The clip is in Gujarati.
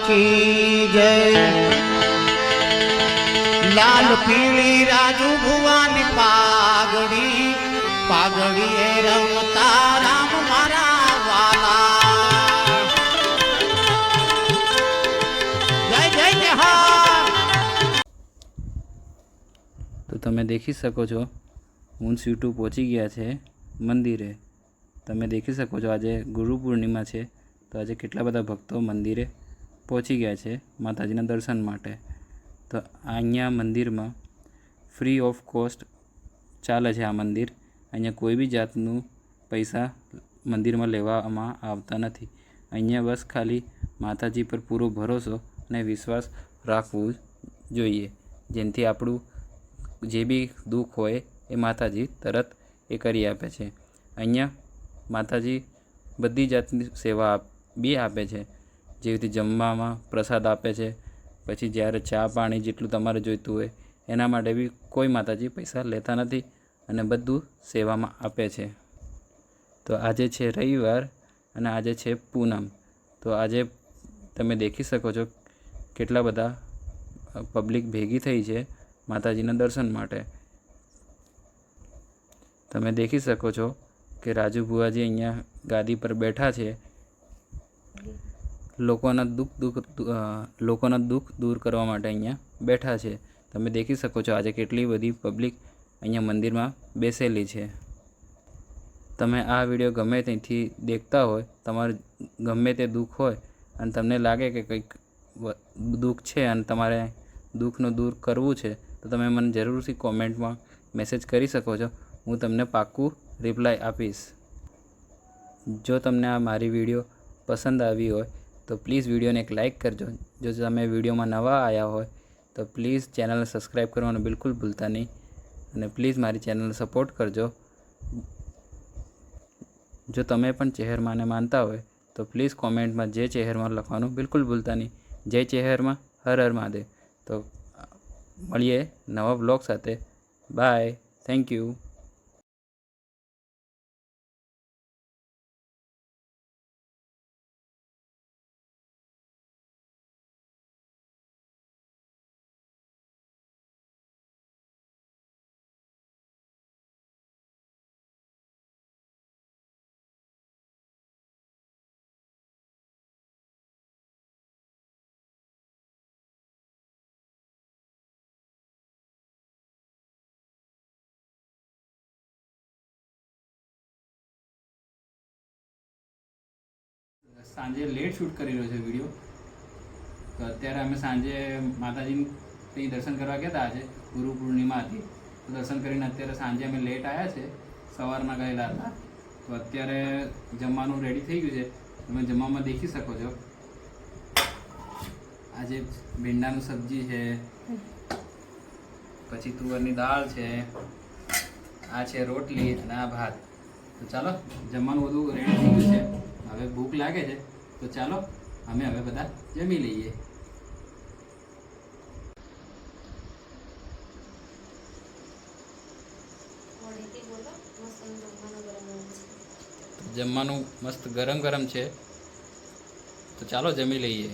की जय। लाल पीली राजू भुवानी पागड़ी पागड़ी ए रमता राम मारा वाला। जय जय जहार। તો તમે દેખી શકો છો હું સીટુ પહોંચી ગયા છે મંદિરે। તમે દેખી શકો છો આજે ગુરુ પૂર્ણિમા છે, તો આજે કેટલા બધા ભક્તો મંદિરે પહોંચી ગયા છે માતાજીના દર્શન માટે। તો અહીંયા મંદિરમાં ફ્રી ઓફ કોસ્ટ ચાલે છે આ મંદિર। અહીંયા કોઈ બી જાતનું પૈસા મંદિરમાં લેવામાં આવતા નથી। અહીંયા બસ ખાલી માતાજી પર પૂરો ભરોસો અને વિશ્વાસ રાખવું જોઈએ, જેનાથી આપણું જે બી દુઃખ હોય એ માતાજી તરત એ કરી આપે છે। અહીંયા માતાજી બધી જાતની સેવા બી આપે છે, જેવી રીતે જમવામાં પ્રસાદ આપે છે, પછી જ્યારે ચા પાણી જેટલું તમારે જોઈતું હોય એના માટે બી કોઈ માતાજી પૈસા લેતા નથી અને બધું સેવામાં આપે છે। તો આજે છે રવિવાર અને આજે છે પૂનમ। તો આજે તમે દેખી શકો છો કેટલા બધા પબ્લિક ભેગી થઈ છે માતાજીના દર્શન માટે। તમે દેખી શકો છો કે રાજુ ભુવાજી અહીંયા ગાદી પર બેઠા છે, લોકોના દુઃખ દૂર કરવા માટે અહીંયા બેઠા છે। તમે દેખી શકો છો આજે કેટલી બધી પબ્લિક અહીંયા મંદિરમાં બેસેલી છે। તમે આ વિડીયો ગમે ત્યાંથી દેખતા હોય, તમારે ગમે તે દુઃખ હોય અને તમને લાગે કે કંઈક દુઃખ છે અને તમારે દુઃખનું દૂર કરવું છે, તો તમે મને જરૂરથી કોમેન્ટમાં મેસેજ કરી શકો છો। હું તમને પાક્કું રિપ્લાય આપીશ। જો તમને આ મારી વિડીયો પસંદ આવી હોય તો પ્લીઝ વિડીયોને એક લાઇક કરજો। જો તમે વિડીયોમાં નવા આવ્યા હોય તો પ્લીઝ ચેનલને સબસ્ક્રાઈબ કરવાનું બિલકુલ ભૂલતા નહીં અને પ્લીઝ મારી ચેનલને સપોર્ટ કરજો। જો તમે પણ ચહેરમાને માનતા હોય તો પ્લીઝ કોમેન્ટમાં જય ચહેરમાં લખવાનું બિલકુલ ભૂલતા નહીં। જય ચહેરમાં હર હર મહાદેવ। તો મળીએ નવા બ્લોગ સાથે। Bye, thank you. સાંજે લેટ શૂટ કરી રહ્યો છે વિડીયો। તો અત્યારે અમે સાંજે માતાજીનું કંઈ દર્શન કરવા ગયા હતા। આજે ગુરુ પૂર્ણિમા હતી, તો દર્શન કરીને અત્યારે સાંજે અમે લેટ આવ્યા છે, સવારના ગયેલા હતા। તો અત્યારે જમવાનું રેડી થઈ ગયું છે, તમે જમવામાં દેખી શકો છો। આજે ભીંડાનું સબ્જી છે, પછી તુવરની દાળ છે, આ છે રોટલી અને આ ભાત। તો ચાલો જમવાનું બધું રેડી થઈ ગયું છે, હવે ભૂખ લાગે છે તો ચાલો અમે હવે બધા જમી લઈએ। જમવાનું મસ્ત ગરમ ગરમ છે, તો ચાલો જમી લઈએ।